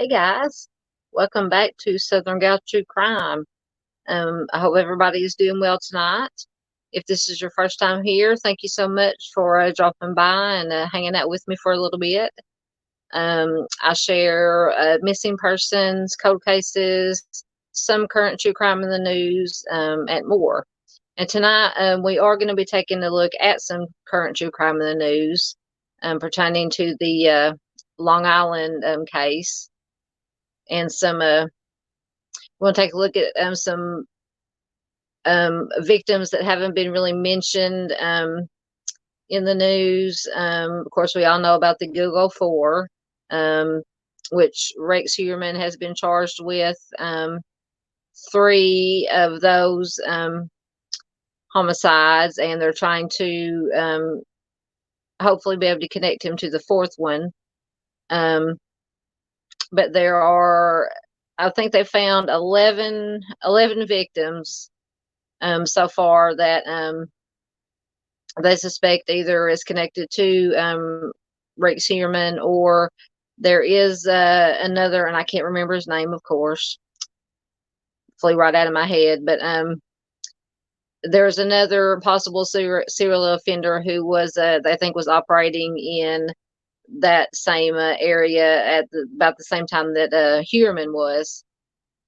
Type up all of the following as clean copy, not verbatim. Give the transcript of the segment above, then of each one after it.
Hey guys, welcome back to Southern Gal True Crime. I hope everybody is doing well tonight. If this is your first time here, thank you so much for dropping by and hanging out with me for a little bit. I share missing persons, cold cases, some current true crime in the news, and more. And tonight we are going to be taking a look at some current true crime in the news pertaining to the Long Island case. And we'll take a look at some victims that haven't been really mentioned in the news. Of course, we all know about the Google 4, which Rex Heuermann has been charged with. 3 of those homicides, and they're trying to hopefully be able to connect him to the 4th one. But there are, I think they found 11 victims so far that they suspect either is connected to Rex Heuermann, or there is another, and I can't remember his name, of course. Flew right out of my head, but there's another possible serial offender who was, I think, was operating in that same area at about the same time that Heuermann was.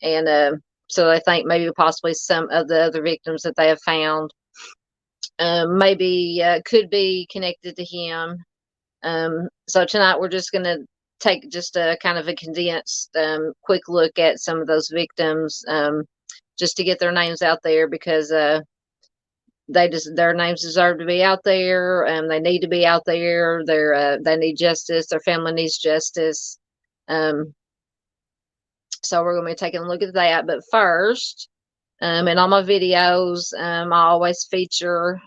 And so they think maybe possibly some of the other victims that they have found maybe could be connected to him. So tonight we're just going to take just a kind of a condensed quick look at some of those victims, just to get their names out there, because their names deserve to be out there. They need to be out there. They need justice. Their family needs justice. So we're going to be taking a look at that. But first, in all my videos, I always feature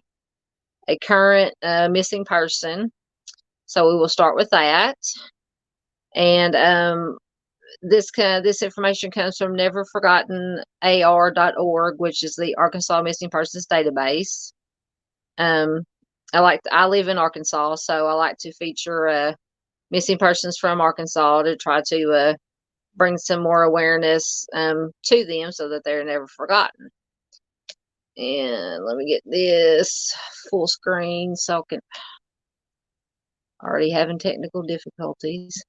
a current missing person. So we will start with that. And this information comes from neverforgottenar.org, which is the Arkansas Missing Persons Database. I live in Arkansas, so I like to feature missing persons from Arkansas to try to bring some more awareness to them so that they're never forgotten. And let me get this full screen so I can, already having technical difficulties,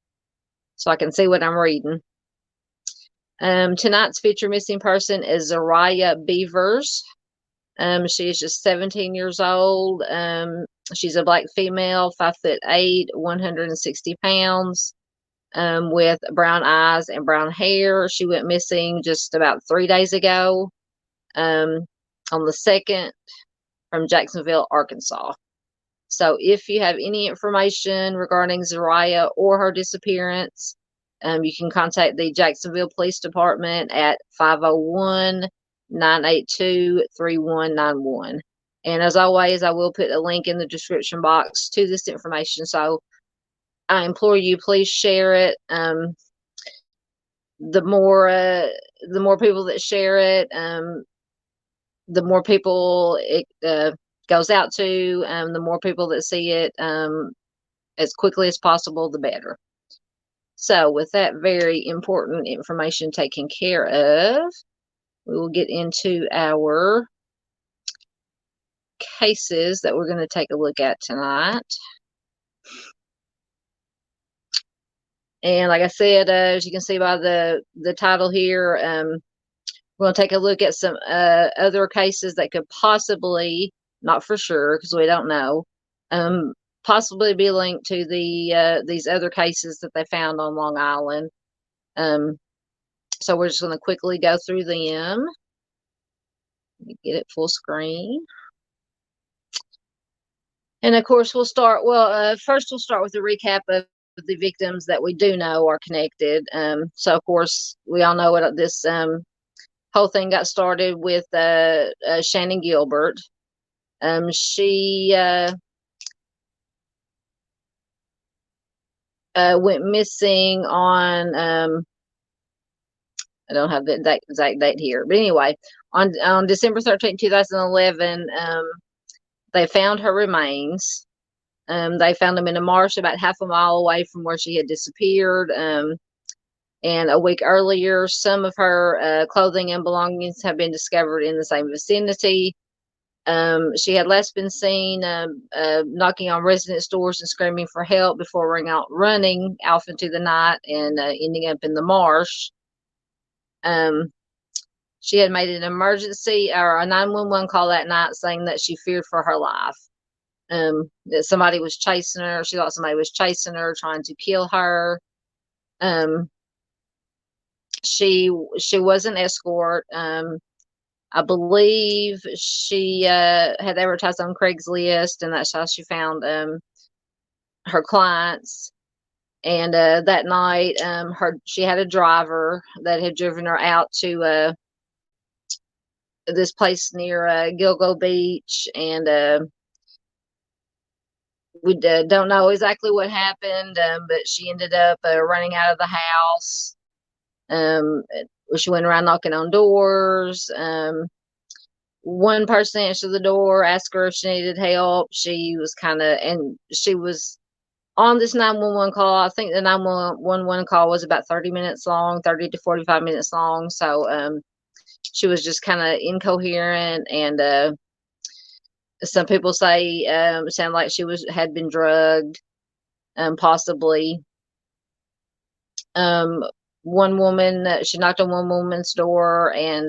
so I can see what I'm reading. Tonight's featured missing person is Zariah Beavers. She is just 17 years old. She's a black female, 5'8", 160 pounds, with brown eyes and brown hair. She went missing just about 3 days ago, on the 2nd, from Jacksonville, Arkansas. So if you have any information regarding Zariah or her disappearance, you can contact the Jacksonville Police Department at 501-982-3191. And as always, I will put a link in the description box to this information. So I implore you, please share it. The more people that share it, the more people it goes out to, the more people that see it as quickly as possible, the better. So with that very important information taken care of, we will get into our cases that we're going to take a look at tonight. And like I said, as you can see by the title here, we're going to take a look at some other cases that could possibly, not for sure because we don't know, possibly be linked to these other cases that they found on Long Island. So we're just going to quickly go through them. Let me get it full screen. And of course, we'll start, first we'll start with a recap of the victims that we do know are connected. So of course, we all know what this whole thing got started with Shannon Gilbert. She went missing on, I don't have the exact date here, but anyway, on December 13, 2011, they found her remains. They found them in a marsh about half a mile away from where she had disappeared. And a week earlier, some of her clothing and belongings have been discovered in the same vicinity. She had last been seen knocking on residence doors and screaming for help before running off into the night and ending up in the marsh. She had made an emergency or a 911 call that night saying that she feared for her life. That somebody was chasing her. She thought somebody was chasing her, trying to kill her. She was an escort. I believe she had advertised on Craigslist, and that's how she found her clients. And that night, she had a driver that had driven her out to this place near Gilgo Beach, and we don't know exactly what happened, but she ended up running out of the house. She went around knocking on doors. One person answered the door, asked her if she needed help. She was and she was on this 911 call. I think the 911 call was about 30 minutes long, 30 to 45 minutes long. So she was just kind of incoherent, and some people say it sounded like she had been drugged, possibly. One woman, she knocked on one woman's door, and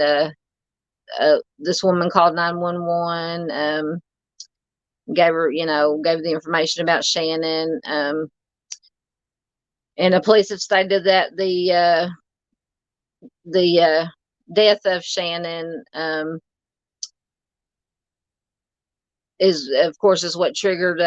this woman called 911, gave the information about Shannon. And the police have stated that the death of Shannon is, of course, is what triggered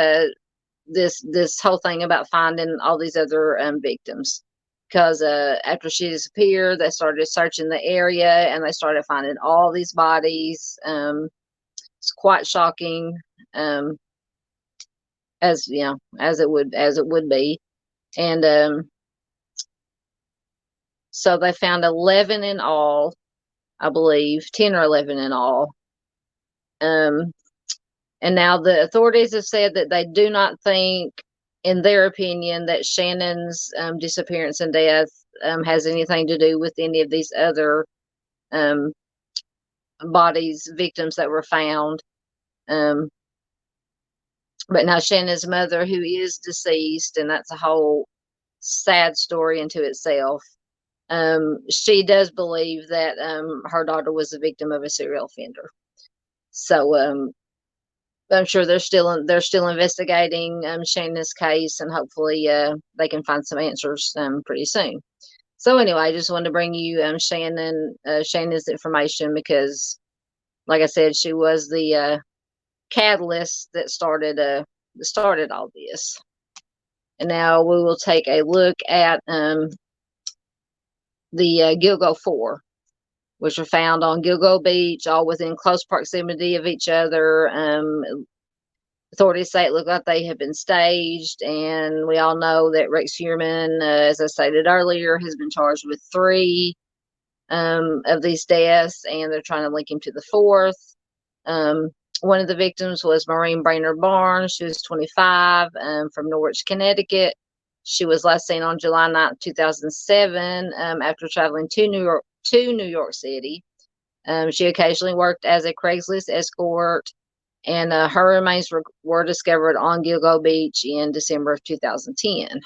this whole thing about finding all these other victims. Because after she disappeared, they started searching the area and they started finding all these bodies. It's quite shocking, as you know, as it would be. And so they found 11 in all, I believe, 10 or 11 in all. And now the authorities have said that they do not think, in their opinion, that Shannon's disappearance and death has anything to do with any of these other victims that were found. But now Shannon's mother, who is deceased, and that's a whole sad story into itself, she does believe that her daughter was a victim of a serial offender. So I'm sure they're still investigating Shannon's case, and hopefully they can find some answers pretty soon. So anyway, I just wanted to bring you Shannon's information because, like I said, she was the catalyst that started all this. And now we will take a look at the Gilgo 4, which were found on Gilgo Beach, all within close proximity of each other. Authorities say it looked like they had been staged, and we all know that Rex Heuermann, as I stated earlier, has been charged with 3 of these deaths, and they're trying to link him to the 4th. One of the victims was Maureen Brainerd Barnes. She was 25, from Norwich, Connecticut. She was last seen on July 9th, 2007, after traveling to New York City. She occasionally worked as a Craigslist escort, and her remains were discovered on Gilgo Beach in December of 2010.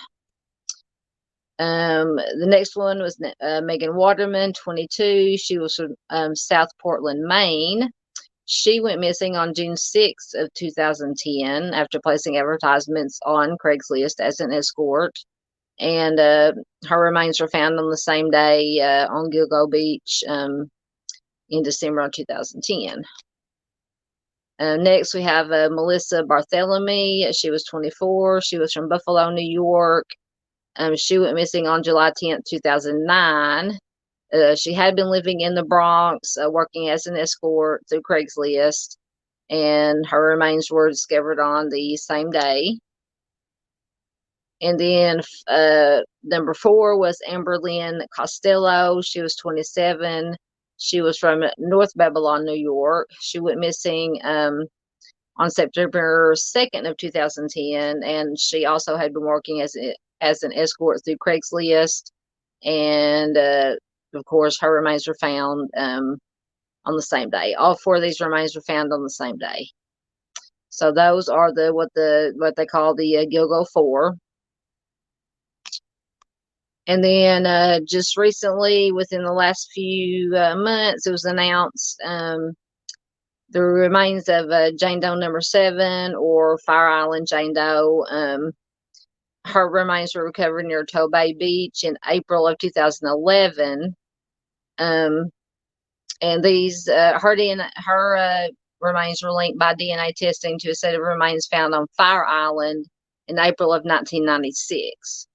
The next one was Megan Waterman, 22. She was from South Portland, Maine. She went missing on June 6th of 2010 after placing advertisements on Craigslist as an escort. And her remains were found on the same day on Gilgo Beach in December of 2010. Next, we have Melissa Barthélemy. She was 24. She was from Buffalo, New York. She went missing on July 10th, 2009. She had been living in the Bronx, working as an escort through Craigslist, and her remains were discovered on the same day. And then number 4 was Amber Lynn Costello. She was 27. She was from North Babylon, New York. She went missing on September 2nd of 2010, and she also had been working as an escort through Craigslist. and of course, her remains were found on the same day. All 4 of these remains were found on the same day. So those are what they call the Gilgo 4. And then just recently, within the last few months, it was announced the remains of Jane Doe number 7, or Fire Island Jane Doe. Her remains were recovered near Tobay Beach in April of 2011. And these her remains were linked by DNA testing to a set of remains found on Fire Island in April of 1996.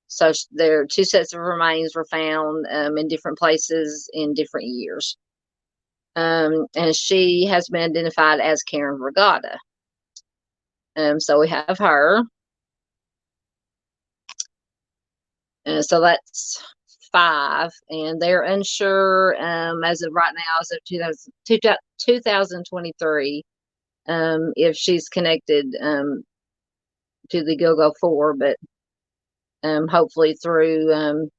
So there 2 sets of remains were found in different places in different years. And she has been identified as Karen Regatta. So we have her. So that's 5, and they're unsure as of right now, as of 2023, if she's connected to the Gilgo 4, but hopefully through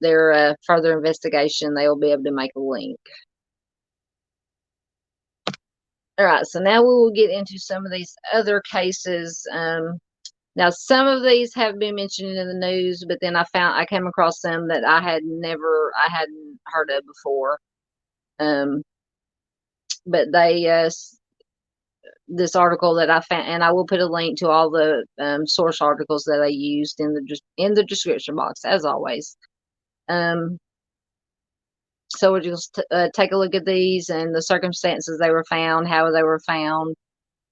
their further investigation, they will be able to make a link. All right, so now we will get into some of these other cases. Now, some of these have been mentioned in the news, but then I came across some that I hadn't heard of before. But this article that I found, and I will put a link to all the source articles that I used in the description box, as always. So we'll just take a look at these and the circumstances they were found, how they were found,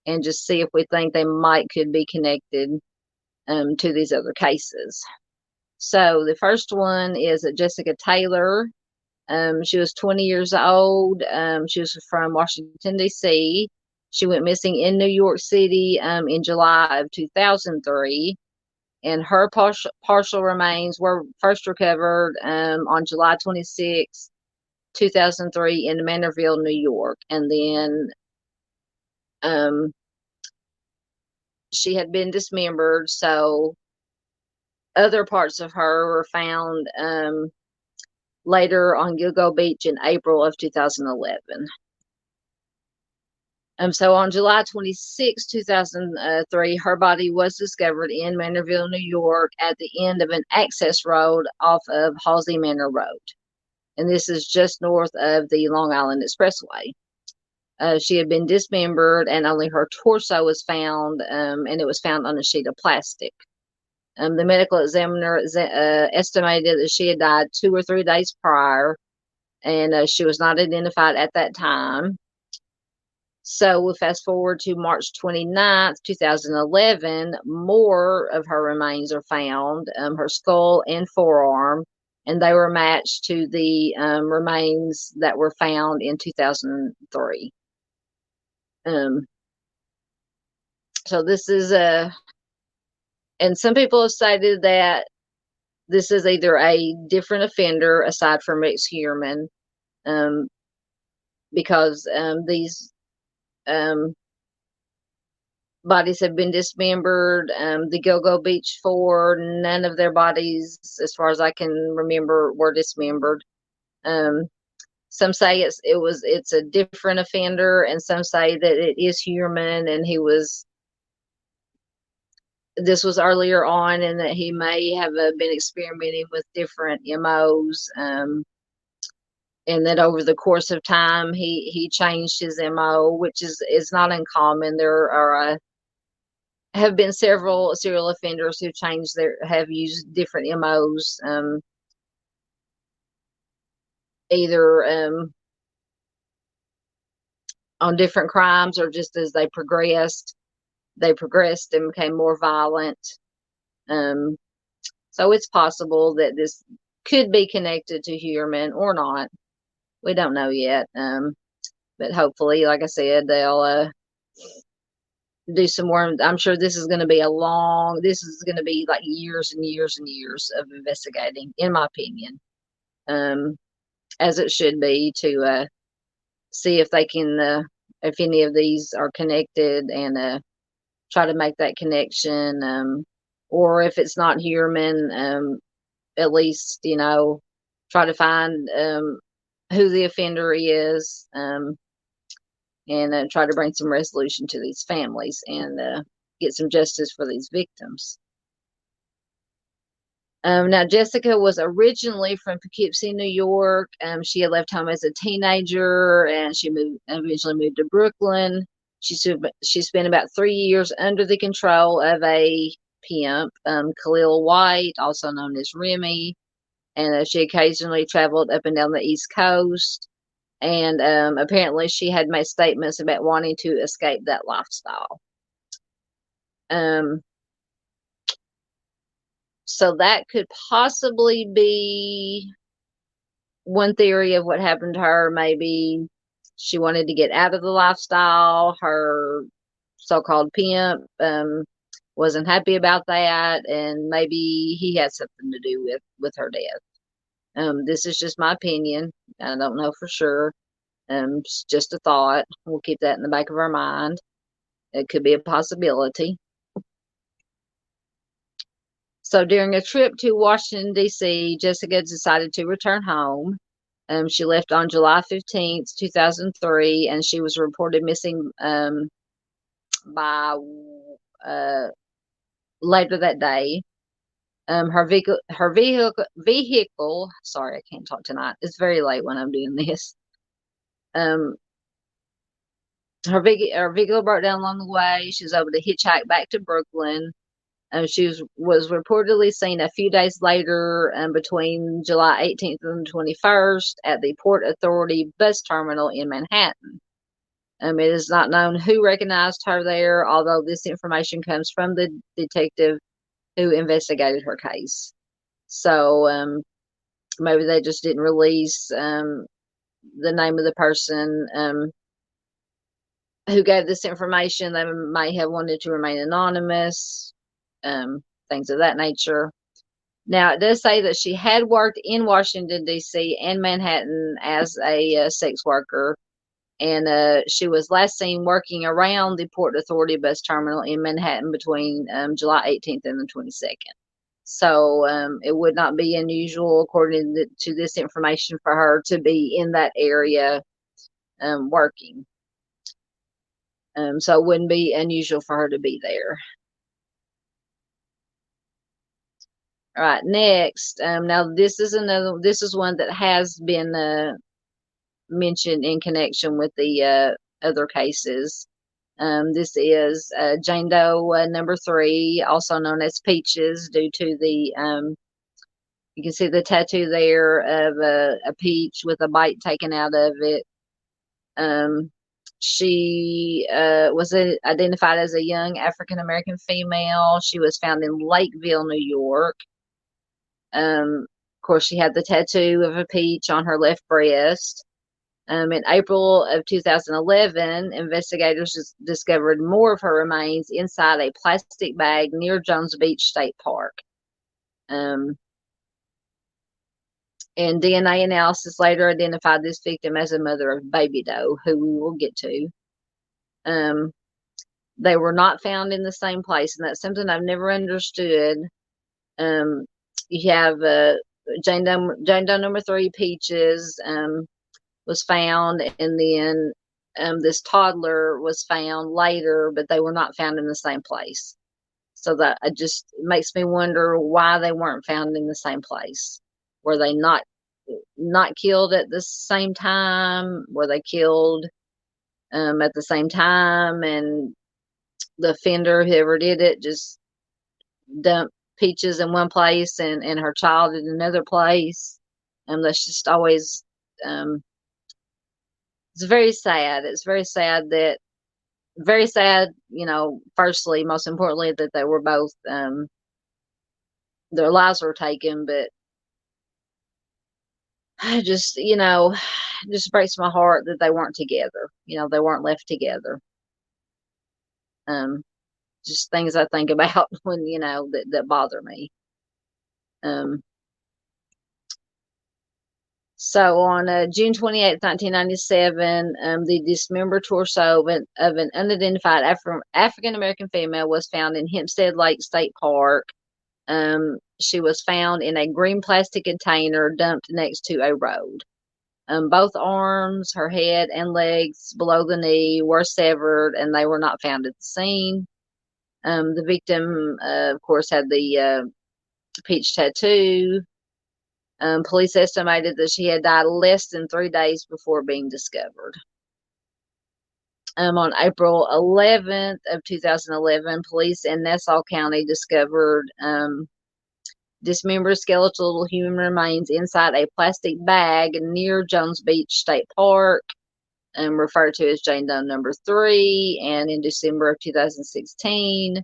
and just see if we think they could be connected to these other cases. So the first one is Jessica Taylor. She was 20 years old. She was from Washington, D.C. She went missing in New York City in July of 2003. And her partial remains were first recovered on July 26, 2003 in Manorville, New York. And then she had been dismembered, so other parts of her were found later on Gilgo Beach in April of 2011. So on July 26, 2003, her body was discovered in Manorville, New York, at the end of an access road off of Halsey Manor Road. And this is just north of the Long Island Expressway. She had been dismembered, and only her torso was found, and it was found on a sheet of plastic. The medical examiner estimated that she had died 2 or 3 days prior, and she was not identified at that time. So we'll fast forward to March 29th, 2011. More of her remains are found, her skull and forearm, and they were matched to the remains that were found in 2003. So this is and some people have stated that this is either a different offender aside from Rex Heuermann, because these bodies have been dismembered. The Gilgo Beach 4, none of their bodies, as far as I can remember, were dismembered. Some say it's a different offender, and some say that it is Heuermann, and this was earlier on, and that he may have been experimenting with different MOs, and that over the course of time he changed his MO, which is not uncommon. There have been several serial offenders who have used different MOs, either on different crimes, or just as they progressed and became more violent. So it's possible that this could be connected to Heuermann or not. We don't know yet. But hopefully, like I said, they'll do some more. I'm sure this is going to be like years and years and years of investigating, in my opinion, as it should be, to see if they can, if any of these are connected, and try to make that connection, or if it's not Heuermann, at least, try to find who the offender is, and try to bring some resolution to these families and get some justice for these victims. Now, Jessica was originally from Poughkeepsie, New York. She had left home as a teenager, and she eventually moved to Brooklyn. She spent about 3 years under the control of a pimp, Khalil White, also known as Remy, and she occasionally traveled up and down the East Coast. And apparently, she had made statements about wanting to escape that lifestyle. So that could possibly be one theory of what happened to her. Maybe she wanted to get out of the lifestyle. Her so-called pimp wasn't happy about that, and maybe he had something to do with her death. This is just my opinion. I don't know for sure. It's just a thought. We'll keep that in the back of our mind. It could be a possibility. So during a trip to Washington, D.C., Jessica decided to return home. She left on July 15th, 2003, and she was reported missing by later that day. Her vehicle, sorry, I can't talk tonight. It's very late when I'm doing this. Her vehicle broke down along the way. She was able to hitchhike back to Brooklyn. She was reportedly seen a few days later between July 18th and 21st at the Port Authority bus terminal in Manhattan. It is not known who recognized her there, although this information comes from the detective who investigated her case. So maybe they just didn't release the name of the person who gave this information. They may have wanted to remain anonymous. Things of that nature. Now, it does say that she had worked in Washington, D.C. and Manhattan as a sex worker, and she was last seen working around the Port Authority bus terminal in Manhattan between July 18th and the 22nd. So it would not be unusual, according to this information, for her to be in that area working. So it wouldn't be unusual for her to be there. All right, next. Now this is one that has been mentioned in connection with the other cases. This is Jane Doe number 3, also known as Peaches, due to the you can see the tattoo there of a peach with a bite taken out of it. She was identified as a young African American female. She was found in Lakeville, New York. Of course, she had the tattoo of a peach on her left breast. In April of 2011, investigators discovered more of her remains inside a plastic bag near Jones Beach State Park. And DNA analysis later identified this victim as a mother of Baby Doe, who we will get to. They were not found in the same place, and that's something I've never understood. You have Jane Doe number 3, Peaches, was found, and then this toddler was found later, but they were not found in the same place. So that it just makes me wonder why they weren't found in the same place. Were they not killed at the same time? Were they killed at the same time, and the offender, whoever did it, just dumped Peaches in one place and her child in another place? And that's just always it's very sad. It's very sad firstly, most importantly, that they were both their lives were taken, but just just breaks my heart that they weren't together. They weren't left together. Just things I think about when that bother me. So on June 28th, 1997, the dismembered torso of an unidentified African American female was found in Hempstead Lake State Park. she was found in a green plastic container dumped next to a road. Both arms, her head, and legs below the knee were severed, and they were not found at the scene. The victim, of course, had the peach tattoo. Police estimated that she had died less than 3 days before being discovered. On April 11th of 2011, police in Nassau County discovered dismembered skeletal human remains inside a plastic bag near Jones Beach State Park, referred to as Jane Doe number 3. And in December of 2016,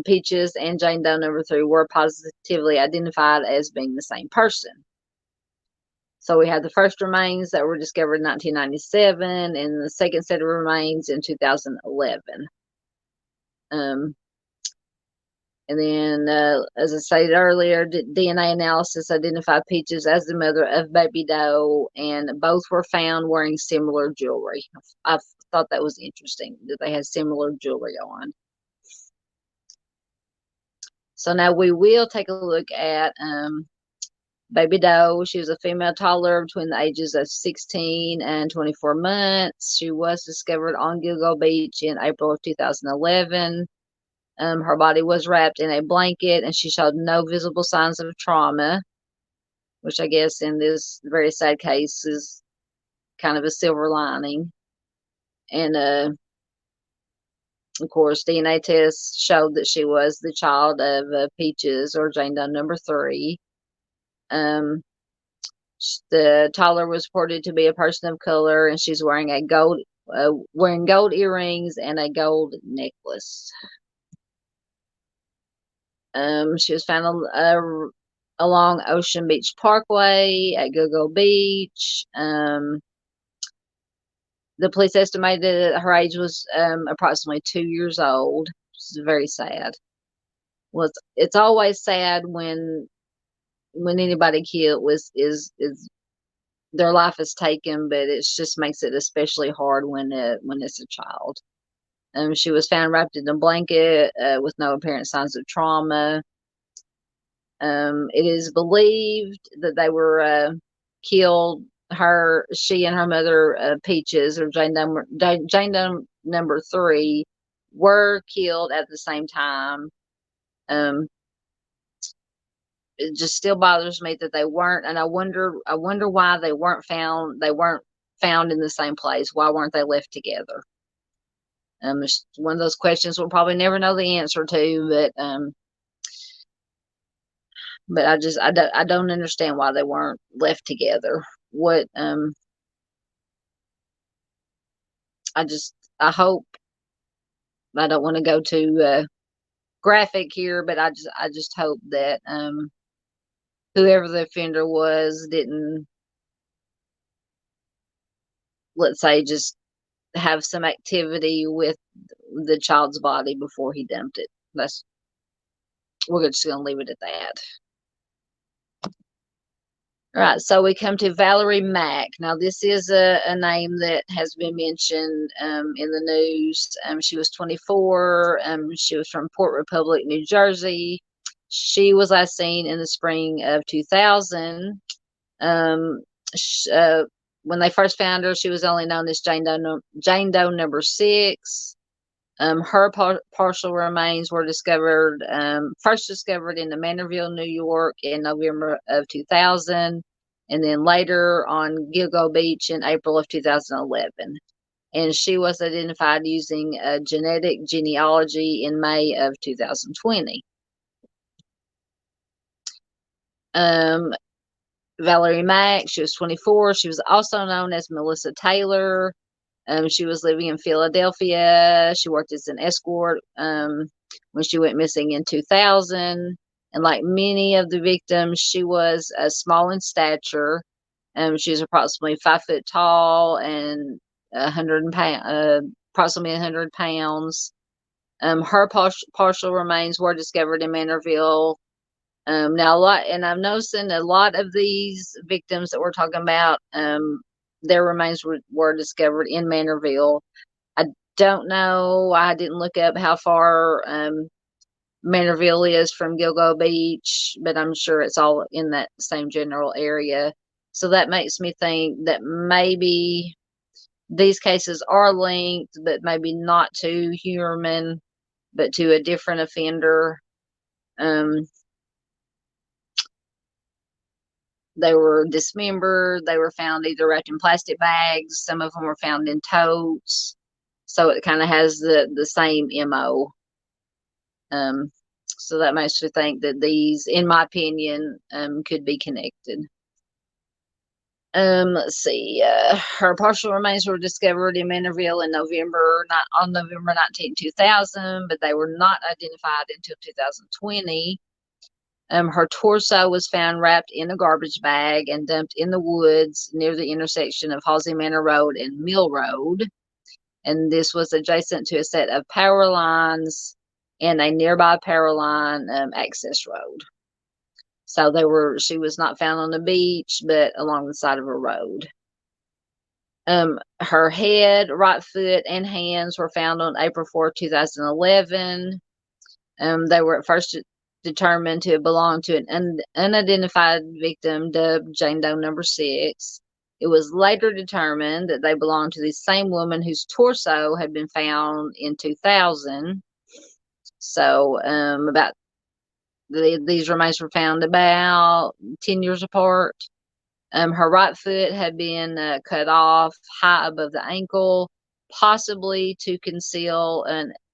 Peaches and Jane Doe number 3 were positively identified as being the same person. So we had the first remains that were discovered in 1997, and the second set of remains in 2011. And then, as I stated earlier, DNA analysis identified Peaches as the mother of Baby Doe, and both were found wearing similar jewelry. I thought that was interesting that they had similar jewelry on. So now we will take a look at Baby Doe. She was a female toddler between the ages of 16 and 24 months. She was discovered on Gilgo Beach in April of 2011. Her body was wrapped in a blanket, and she showed no visible signs of trauma, which I guess in this very sad case is kind of a silver lining. And of course, DNA tests showed that she was the child of Peaches, or Jane Doe number 3. The toddler was reported to be a person of color, and she's wearing gold earrings and a gold necklace. She was found along Ocean Beach Parkway at Gilgo Beach. The police estimated that her age was approximately 2 years old, which is very sad. Well, it's always sad when anybody killed is their life is taken, but it just makes it especially hard when it's a child. She was found wrapped in a blanket with no apparent signs of trauma. It is believed that they were killed. She and her mother, Peaches, or Jane Doe number 3, were killed at the same time. It just still bothers me that they weren't, and I wonder why they weren't found. They weren't found in the same place. Why weren't they left together? It's one of those questions we'll probably never know the answer to, but I don't understand why they weren't left together. What I hope, I don't want to go too graphic here, but I just hope that whoever the offender was didn't, let's say, just have some activity with the child's body before he dumped it. We're just going to leave it at that. All right, so we come to Valerie Mack. Now, this is a name that has been mentioned in the news. She was 24. She was from Port Republic, New Jersey. She was last seen in the spring of 2000. When they first found her, she was only known as Jane Doe number 6. Her partial remains were first discovered in the Manorville, New York in November of 2000, and then later on Gilgo Beach in April of 2011. And she was identified using a genetic genealogy in May of 2020. Valerie Mack, she was 24. She was also known as Melissa Taylor. She was living in Philadelphia. She worked as an escort when she went missing in 2000. And like many of the victims, she was small in stature. She was approximately 5 foot tall and approximately 100 pounds. Her partial remains were discovered in Manorville. Now, I'm noticing a lot of these victims that we're talking about, their remains were discovered in Manorville. I don't know. I didn't look up how far Manorville is from Gilgo Beach, but I'm sure it's all in that same general area. So that makes me think that maybe these cases are linked, but maybe not to Huerman, but to a different offender. They were dismembered. They were found either wrapped in plastic bags. Some of them were found in totes. So it kind of has the same MO. So that makes me think that these, in my opinion, could be connected. Let's see. Her partial remains were discovered in Manorville in on November 19, 2000, but they were not identified until 2020. Her torso was found wrapped in a garbage bag and dumped in the woods near the intersection of Halsey Manor Road and Mill Road. And this was adjacent to a set of power lines and a nearby power line access road. So she was not found on the beach, but along the side of a road. Her head, right foot, and hands were found on April 4, 2011. They were at first determined to belong to an unidentified victim dubbed Jane Doe number 6. It was later determined that they belonged to the same woman whose torso had been found in 2000. So these remains were found about 10 years apart. Her right foot had been cut off high above the ankle, possibly to conceal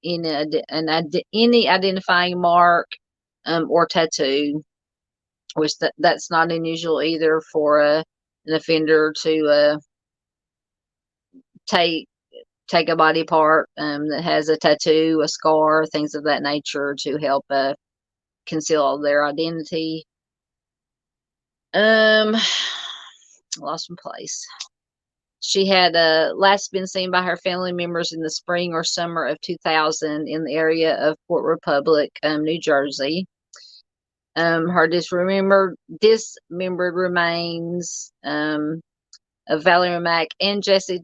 any identifying mark or tattoo, which that's not unusual either for an offender to take a body part that has a tattoo, a scar, things of that nature to help conceal their identity. Lost in place. She had last been seen by her family members in the spring or summer of 2000 in the area of Port Republic, New Jersey. Her dismembered remains of Valerie Mack and Jessica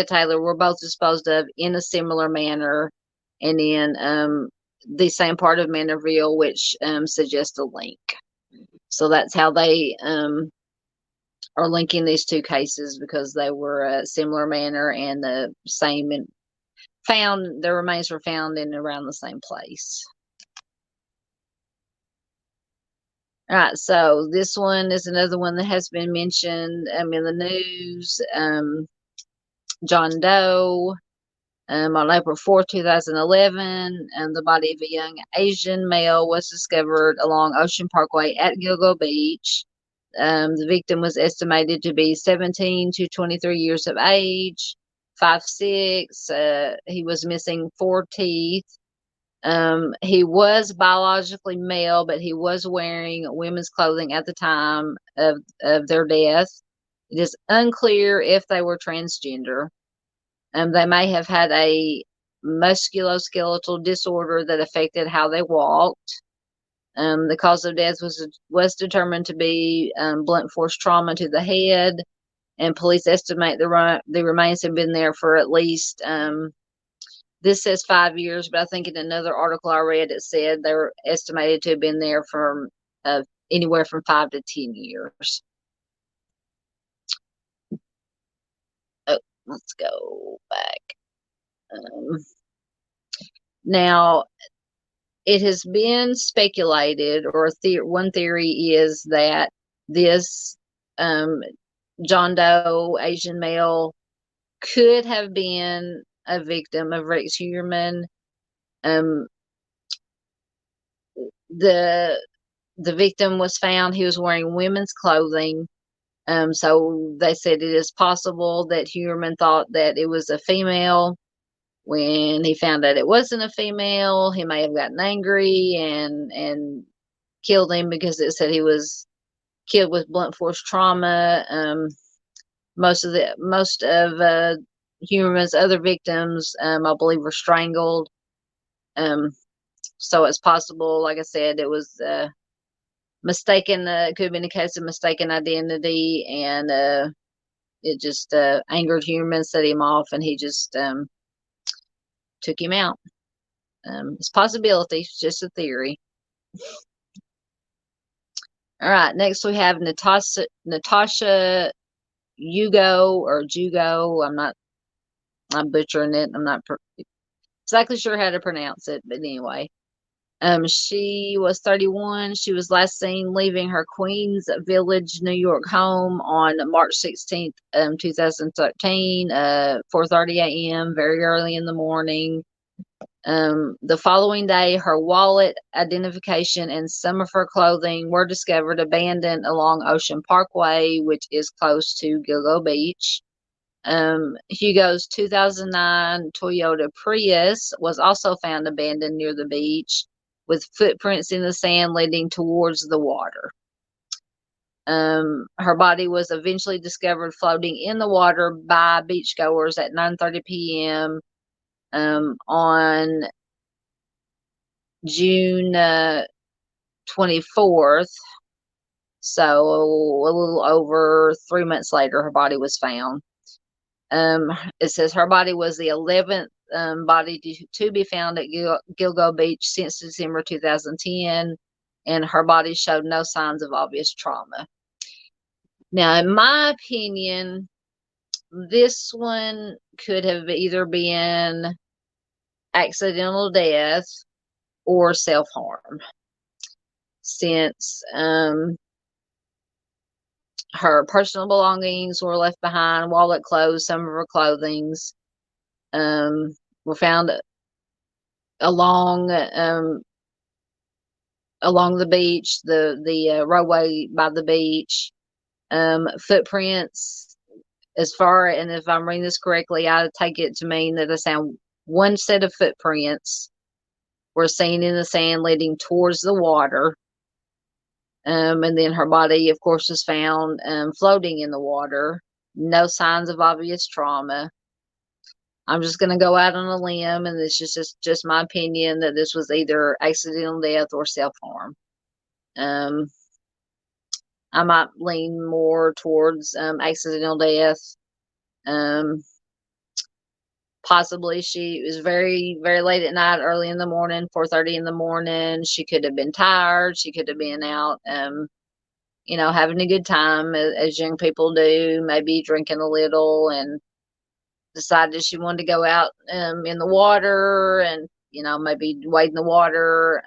Taylor were both disposed of in a similar manner and in the same part of Manorville, which suggests a link. So that's how they are linking these two cases, because they were a similar manner and the same their remains were found in around the same place. All right, so this one is another one that has been mentioned in the news. John Doe, on April 4, 2011, the body of a young Asian male was discovered along Ocean Parkway at Gilgo Beach. The victim was estimated to be 17 to 23 years of age, 5'6". He was missing 4 teeth. He was biologically male, but he was wearing women's clothing at the time of their death. It is unclear if they were transgender. They may have had a musculoskeletal disorder that affected how they walked. The cause of death was determined to be blunt force trauma to the head, and police estimate the remains have been there for at least this says 5 years, but I think in another article I read it said they were estimated to have been there for anywhere from 5 to 10 years. Oh, let's go back. Now, it has been speculated, or one theory is that this John Doe Asian male could have been a victim of Rex Huerman. The victim was found, he was wearing women's clothing. So they said it is possible that Huerman thought that it was a female. When he found out it wasn't a female, he may have gotten angry and killed him, because it said he was killed with blunt force trauma. Most of Huerman's other victims, I believe, were strangled. So it's possible, like I said, it was mistaken. It could have been a case of mistaken identity, and it just angered Huerman, set him off, and he just took him out. It's a possibility, it's just a theory. All right, next we have Natasha Hugo or Jugo. I'm butchering it. I'm not exactly sure how to pronounce it, but anyway. She was 31. She was last seen leaving her Queens Village, New York home on March 16th, 2013, 4:30 a.m., very early in the morning. The following day, her wallet, identification, and some of her clothing were discovered abandoned along Ocean Parkway, which is close to Gilgo Beach. Hugo's 2009 Toyota Prius was also found abandoned near the beach, with footprints in the sand leading towards the water. Her body was eventually discovered floating in the water by beachgoers at 9:30 p.m. On June 24th. So a little over 3 months later, her body was found. It says her body was the 11th body to be found at Gilgo Beach since December 2010, and her body showed no signs of obvious trauma. Now, in my opinion, this one could have either been accidental death or self-harm, since her personal belongings were left behind, wallet, clothes, some of her clothings were found along the beach, the roadway by the beach. Footprints, as far, and if I'm reading this correctly, I take it to mean that one set of footprints were seen in the sand leading towards the water. And then her body, of course, was found floating in the water. No signs of obvious trauma. I'm just going to go out on a limb, and this is just my opinion, that this was either accidental death or self-harm. I might lean more towards accidental death. Possibly she was very, very late at night, early in the morning, 4:30 in the morning. She could have been tired. She could have been out, having a good time, as young people do, maybe drinking a little, and decided she wanted to go out in the water and, maybe wade in the water,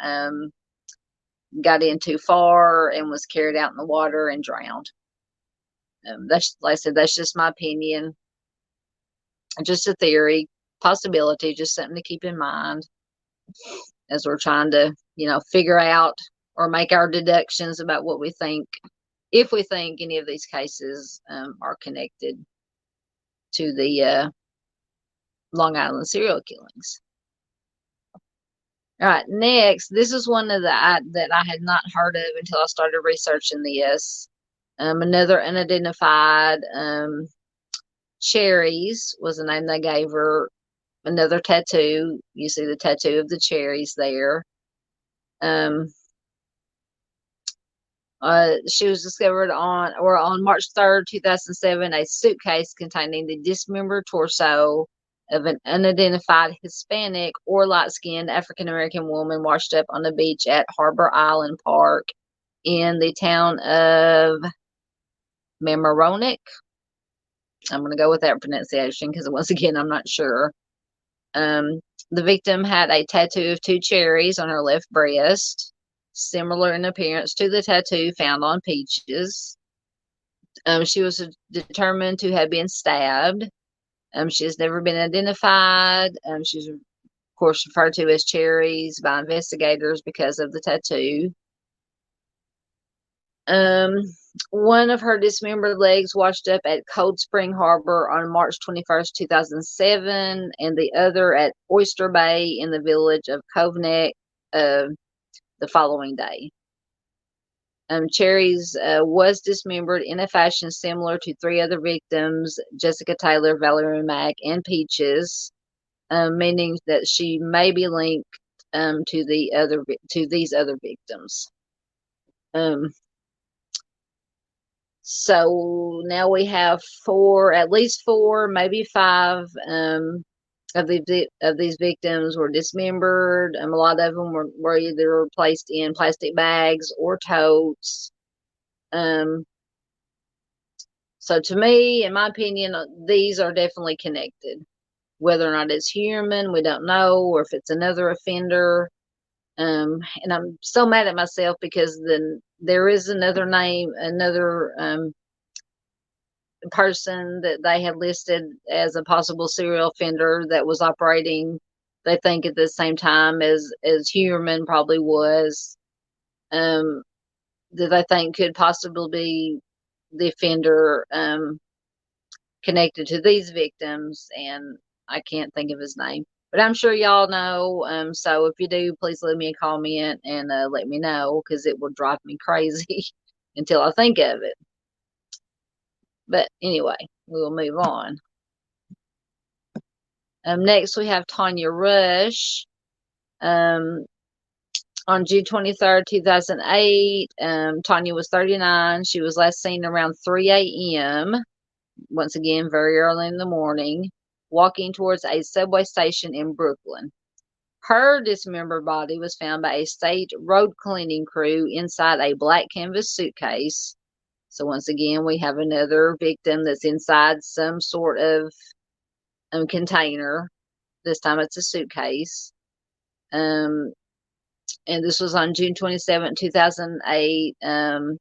got in too far and was carried out in the water and drowned. That's, like I said, that's just my opinion. Just a theory, possibility, just something to keep in mind as we're trying to, figure out or make our deductions about what we think, if we think any of these cases are connected to the Long Island serial killings. All right, next, this is one of that I had not heard of until I started researching this. Another unidentified Cherries was the name they gave her. Another tattoo. You see the tattoo of the cherries there. She was discovered on March 3rd, 2007, a suitcase containing the dismembered torso of an unidentified Hispanic or light-skinned African-American woman washed up on the beach at Harbor Island Park in the town of Mamaroneck. I'm going to go with that pronunciation because, once again, I'm not sure. The victim had a tattoo of two cherries on her left breast, similar in appearance to the tattoo found on Peaches. She was determined to have been stabbed. She has never been identified. She's, of course, referred to as Cherries by investigators because of the tattoo. One of her dismembered legs washed up at Cold Spring Harbor on March 21st, 2007, and the other at Oyster Bay in the village of Cove Neck the following day. Cherries was dismembered in a fashion similar to three other victims, Jessica Taylor, Valerie Mack, and Peaches, meaning that she may be linked to these other victims. So now we have at least four, maybe five of these victims were dismembered. A lot of them were either placed in plastic bags or totes. So to me, in my opinion, these are definitely connected. Whether or not it's human, we don't know, or if it's another offender. And I'm so mad at myself because then there is another name, another person that they had listed as a possible serial offender that was operating, they think, at the same time as Huerman probably was, that they think could possibly be the offender connected to these victims, and I can't think of his name. But I'm sure y'all know. So if you do, please leave me a comment and let me know, because it will drive me crazy until I think of it. But anyway, we'll move on. Next, we have Tanya Rush. On June 23rd, 2008, Tanya was 39. She was last seen around 3 a.m., once again, very early in the morning, walking towards a subway station in Brooklyn. Her dismembered body was found by a state road cleaning crew inside a black canvas suitcase. So once again, we have another victim that's inside some sort of container. This time it's a suitcase. And this was on June 27, 2008. And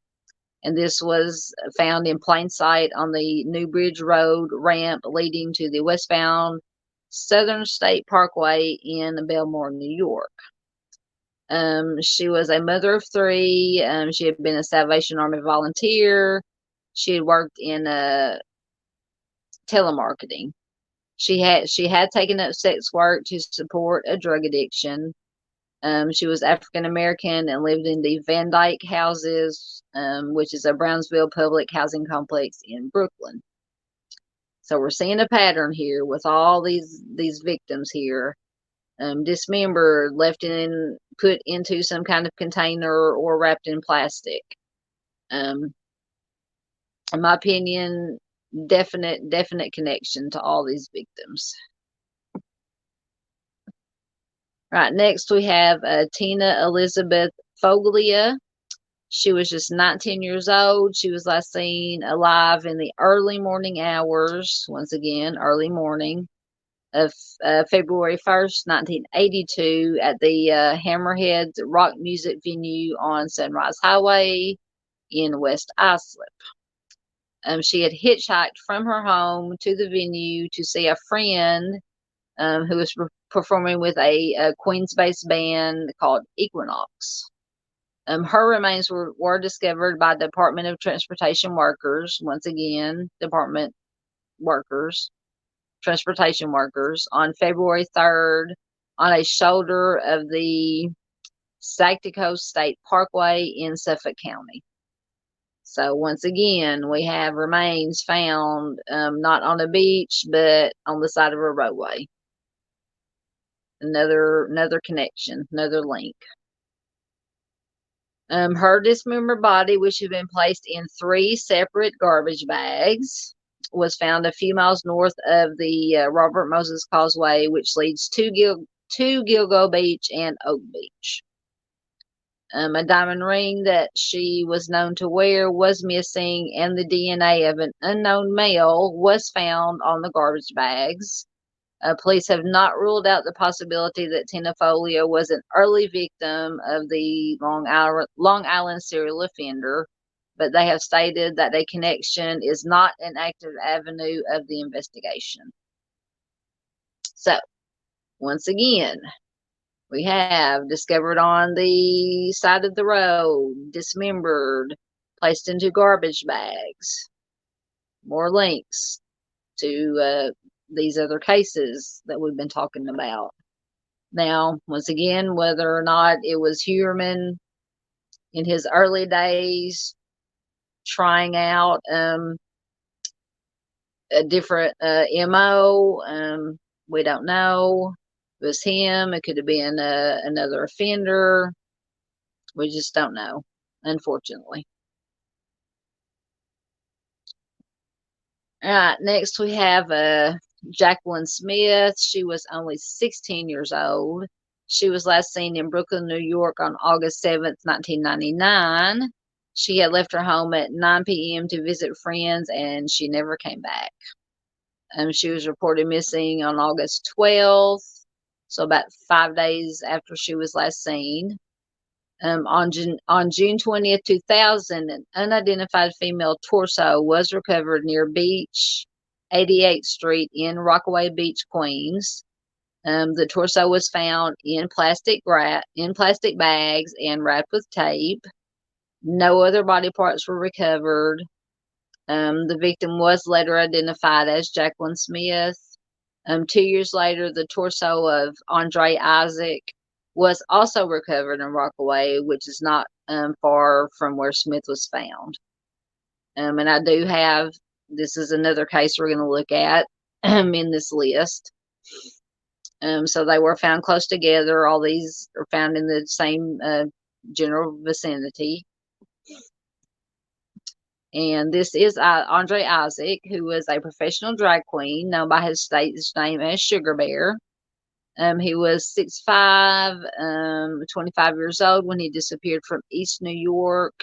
this was found in plain sight on the New Bridge Road ramp leading to the westbound Southern State Parkway in Belmore, New York. She was a mother of 3. She had been a Salvation Army volunteer. She had worked in telemarketing. She had taken up sex work to support a drug addiction. She was African American and lived in the Van Dyke houses, which is a Brownsville public housing complex in Brooklyn. So we're seeing a pattern here with all these victims here, dismembered, put into some kind of container or wrapped in plastic. In my opinion, definite connection to all these victims. Right, next we have Tina Elizabeth Foglia. She was just 19 years old. She was last seen alive in the early morning hours, once again, early morning, of February 1st, 1982, at the Hammerhead rock music venue on Sunrise Highway in West Islip. She had hitchhiked from her home to the venue to see a friend who was performing with a Queens-based band called Equinox. Her remains were discovered by Department of Transportation workers, once again, transportation workers, on February 3rd on a shoulder of the Sactico State Parkway in Suffolk County. So once again, we have remains found not on a beach, but on the side of a roadway. Another connection, another link. Her dismembered body, which had been placed in 3 separate garbage bags, was found a few miles north of the Robert Moses Causeway, which leads to Gilgo Beach and Oak Beach. A diamond ring that she was known to wear was missing, and the DNA of an unknown male was found on the garbage bags. Police have not ruled out the possibility that Tina Foglia was an early victim of the Long Island serial offender, but they have stated that a connection is not an active avenue of the investigation. So, once again, we have discovered on the side of the road, dismembered, placed into garbage bags. More links to these other cases that we've been talking about. Now, once again, whether or not it was Huerman in his early days trying out a different MO, we don't know. It was him. It could have been another offender. We just don't know, unfortunately. All right, next we have Jacqueline Smith, she was only 16 years old. She was last seen in Brooklyn, New York on August 7th, 1999. She had left her home at 9 p.m. to visit friends, and she never came back. She was reported missing on August 12th, so about 5 days after she was last seen. On June 20th, 2000, an unidentified female torso was recovered near Beach 88th Street in Rockaway Beach, Queens. The torso was found in plastic bags and wrapped with tape. No other body parts were recovered. The victim was later identified as Jacqueline Smith. 2 years later, the torso of Andre Isaac was also recovered in Rockaway, which is not far from where Smith was found. And I do have, this is another case we're going to look at in this list. So they were found close together. All these are found in the same general vicinity. And this is Andre Isaac, who was a professional drag queen known by his stage name as Sugar Bear. He was 6'5", 25 years old when he disappeared from East New York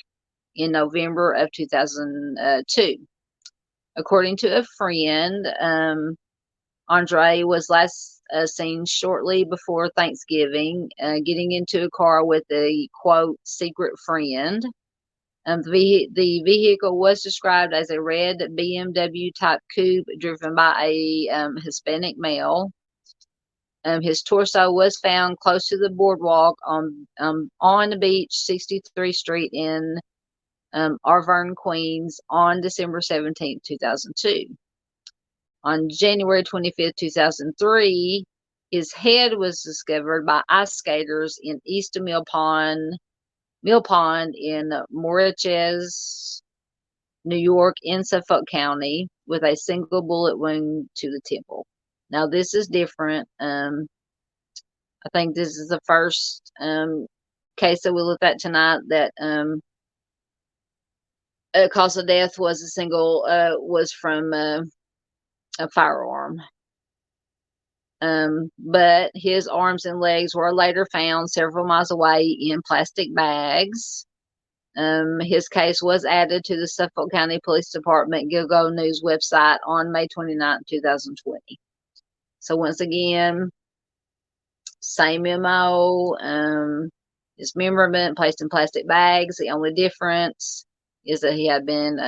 in November of 2002. According to a friend, Andre was last seen shortly before Thanksgiving, getting into a car with a, quote, secret friend. The vehicle was described as a red BMW type coupe driven by a Hispanic male. His torso was found close to the boardwalk on Beach 63 Street in Arverne, Queens on December 17, 2002. On January 25th, 2003, his head was discovered by ice skaters in East Mill Pond in Moriches, New York, in Suffolk County, with a single bullet wound to the temple. Now, this is different. I think this is the first case that we looked at tonight that cause of death was from a firearm. But his arms and legs were later found several miles away in plastic bags. His case was added to the Suffolk County Police Department Gilgo News website on May 29, 2020. So once again, same MO, dismemberment placed in plastic bags. The only difference is that he had been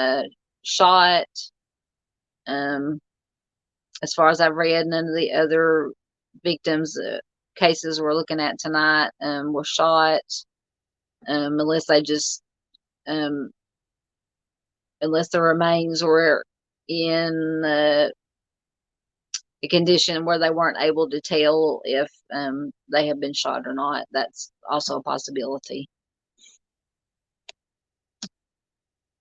shot. As far as I've read, none of the other victims' cases we're looking at tonight were shot, unless they just, unless the remains were in a condition where they weren't able to tell if they had been shot or not. That's also a possibility.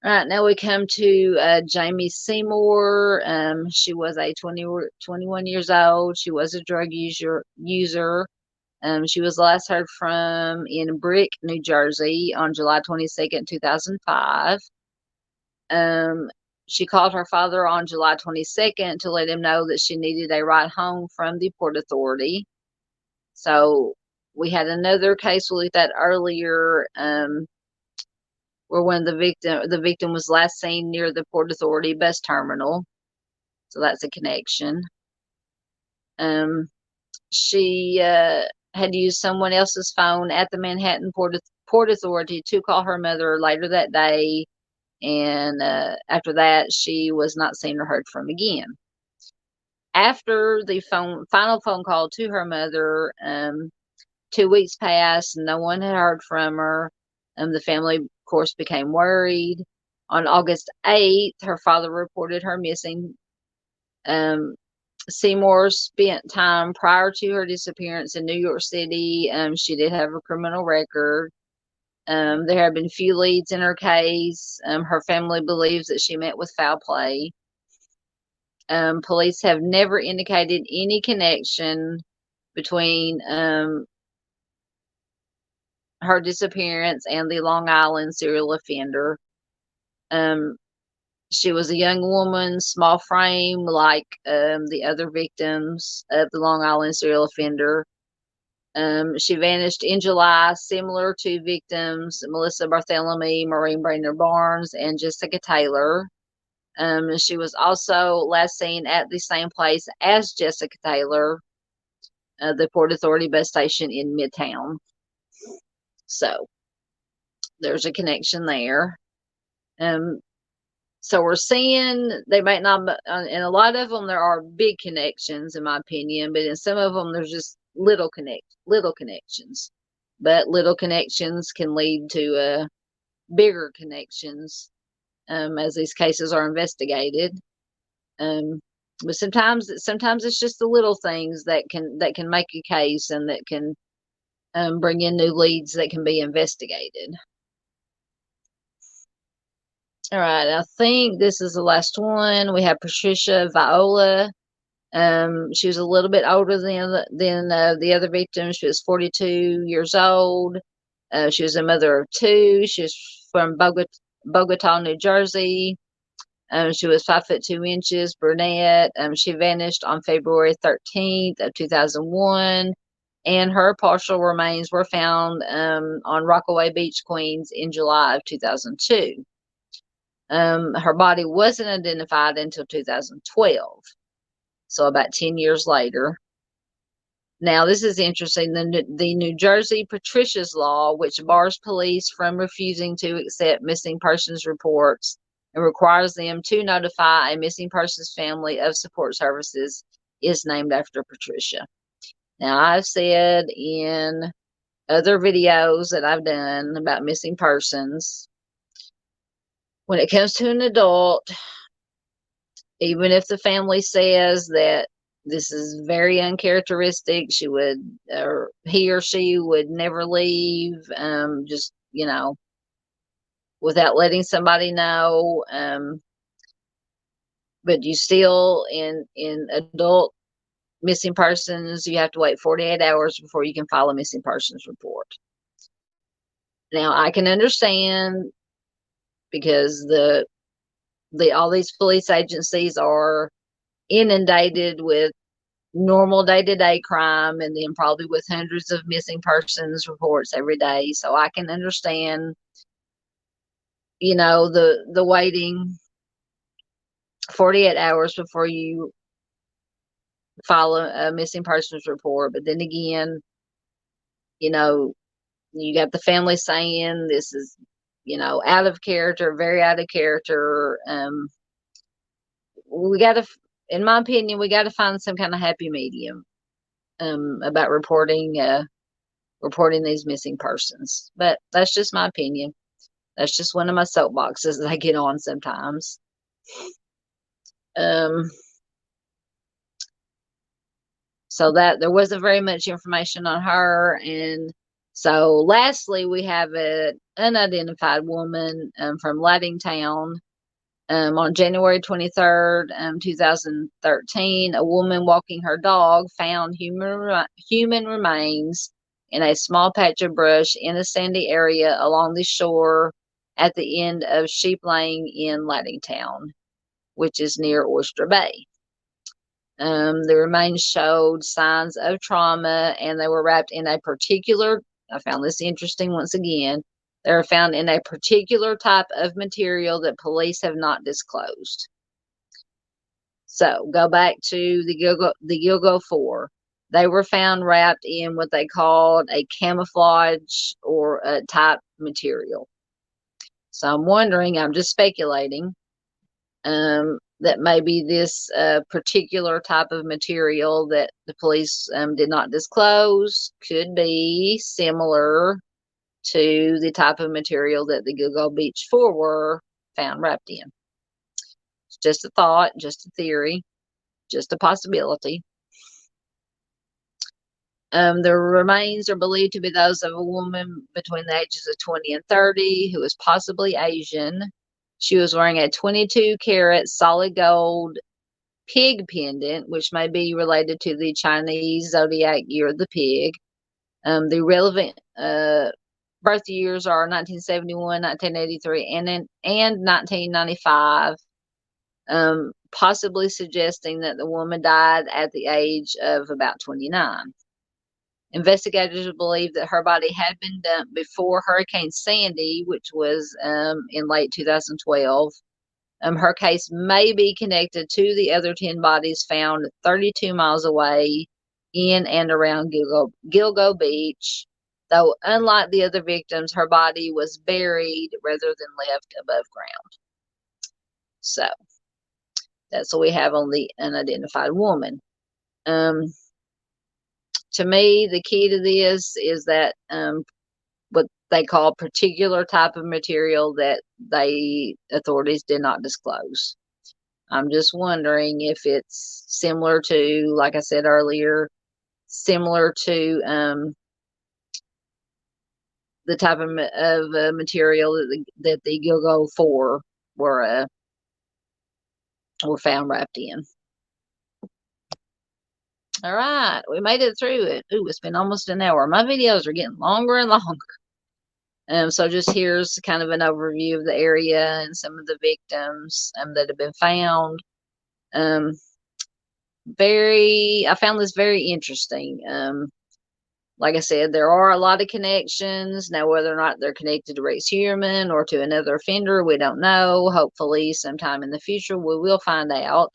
All right, now we come to Jamie Seymour. She was a 21 years old. She was a drug user. She was last heard from in Brick, New Jersey on July 22nd, 2005. She called her father on July 22nd to let him know that she needed a ride home from the Port Authority. So we had another case we looked at earlier, where when the victim was last seen near the Port Authority bus terminal. So that's a connection. She had used someone else's phone at the Manhattan Port Authority to call her mother later that day. And after that, she was not seen or heard from again. After the final phone call to her mother, 2 weeks passed, no one had heard from her. The family, of course, became worried. On August 8th, her father reported her missing. Seymour spent time prior to her disappearance in New York City. She did have a criminal record. There have been few leads in her case. Her family believes that she met with foul play. Police have never indicated any connection between her disappearance and the Long Island serial offender. She was a young woman, small frame, like the other victims of the Long Island serial offender. She vanished in July, similar to victims Melissa Bartholomew, Maureen Brainerd Barnes, and Jessica Taylor. She was also last seen at the same place as Jessica Taylor, the Port Authority bus station in Midtown. So there's a connection there. So we're seeing they might not, in a lot of them there are big connections in my opinion, but in some of them there's just little connections. But little connections can lead to bigger connections as these cases are investigated. But sometimes it's just the little things that can make a case and that can bring in new leads that can be investigated. All right, I think this is the last one. We have Patricia Viola. She was a little bit older than the other victims. She was 42 years old. She was a mother of two. She was from Bogota, New Jersey. She was 5'2", brunette. She vanished on February 13th of 2001, and her partial remains were found on Rockaway Beach, Queens, in July of 2002. Her body wasn't identified until 2012, so about 10 years later. Now, this is interesting. The New Jersey Patricia's Law, which bars police from refusing to accept missing persons reports and requires them to notify a missing person's family of support services, is named after Patricia. Now, I've said in other videos that I've done about missing persons, when it comes to an adult, even if the family says that this is very uncharacteristic, she would, or he or she would never leave, just, without letting somebody know. But you still, in adult missing persons, you have to wait 48 hours before you can file a missing persons report. Now, I can understand, because all these police agencies are inundated with normal day-to-day crime, and then probably with hundreds of missing persons reports every day. So I can understand, the waiting 48 hours before you file a missing persons report. But then again, you got the family saying this is, out of character, very out of character. We got to, in my opinion, we got to find some kind of happy medium about reporting these missing persons. But that's just my opinion. That's just one of my soapboxes that I get on sometimes. So that there wasn't very much information on her. And so lastly, we have an unidentified woman from Laddingtown. On January 23rd, 2013, a woman walking her dog found human remains in a small patch of brush in a sandy area along the shore at the end of Sheep Lane in Laddingtown, which is near Oyster Bay. The remains showed signs of trauma, and they were wrapped in a particular, I found this interesting once again, they were found in a particular type of material that police have not disclosed. So go back to the Gilgo 4. They were found wrapped in what they called a camouflage or a type material. So I'm wondering, I'm just speculating, that maybe this particular type of material that the police did not disclose could be similar to the type of material that the Gilgo Beach 4 were found wrapped in. It's just a thought, just a theory, just a possibility. The remains are believed to be those of a woman between the ages of 20 and 30 who was possibly Asian. She was wearing a 22-karat solid gold pig pendant, which may be related to the Chinese zodiac year of the pig. The relevant birth years are 1971, 1983, and 1995. possibly suggesting that the woman died at the age of about 29. Investigators believe that her body had been dumped before Hurricane Sandy, which was in late 2012. Her case may be connected to the other 10 bodies found 32 miles away in and around Gilgo Beach, though unlike the other victims, her body was buried rather than left above ground. So that's what we have on the unidentified woman. To me, the key to this is that what they call particular type of material that authorities did not disclose. I'm just wondering if it's similar to, like I said earlier, similar to the type of material that the Gilgo 4 were found wrapped in. All right, we made it through it. Ooh, it's been almost an hour. My videos are getting longer and longer. So just here's kind of an overview of the area and some of the victims that have been found. I found this very interesting. Like I said, there are a lot of connections. Now, whether or not they're connected to Rex Heuermann or to another offender, we don't know. Hopefully, sometime in the future, we will find out.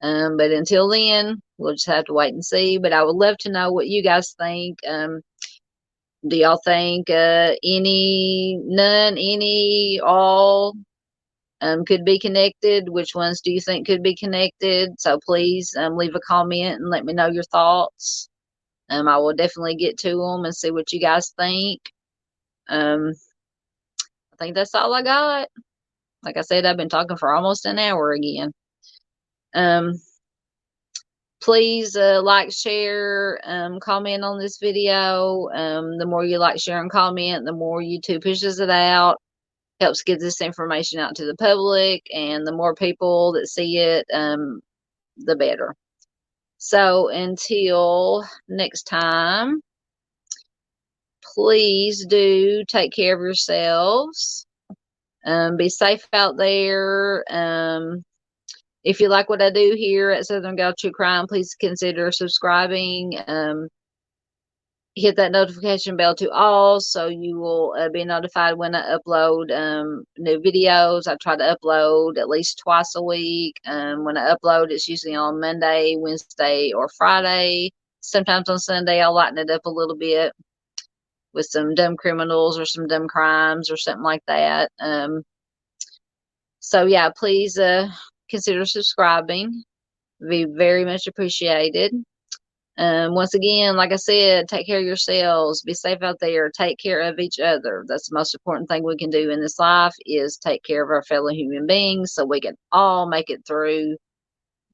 But until then, we'll just have to wait and see. But I would love to know what you guys think. Do y'all think any, none, any, all could be connected? Which ones do you think could be connected? So please leave a comment and let me know your thoughts. I will definitely get to them and see what you guys think. I think that's all I got. Like I said, I've been talking for almost an hour again. Please like, share, comment on this video. The more you like, share, and comment, the more YouTube pushes it out. Helps get this information out to the public, and the more people that see it, the better. So until next time, please do take care of yourselves. Be safe out there. If you like what I do here at Southern Gal True Crime, please consider subscribing. Hit that notification bell to all so you will be notified when I upload new videos. I try to upload at least twice a week. When I upload, it's usually on Monday, Wednesday, or Friday. Sometimes on Sunday, I'll lighten it up a little bit with some dumb criminals or some dumb crimes or something like that. So yeah, please consider subscribing. Be very much appreciated. Once again, like I said, take care of yourselves. Be safe out there. Take care of each other. That's the most important thing we can do in this life, is take care of our fellow human beings so we can all make it through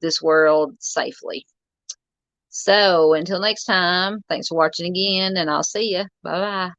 this world safely. So until next time, thanks for watching again, and I'll see you. Bye-bye.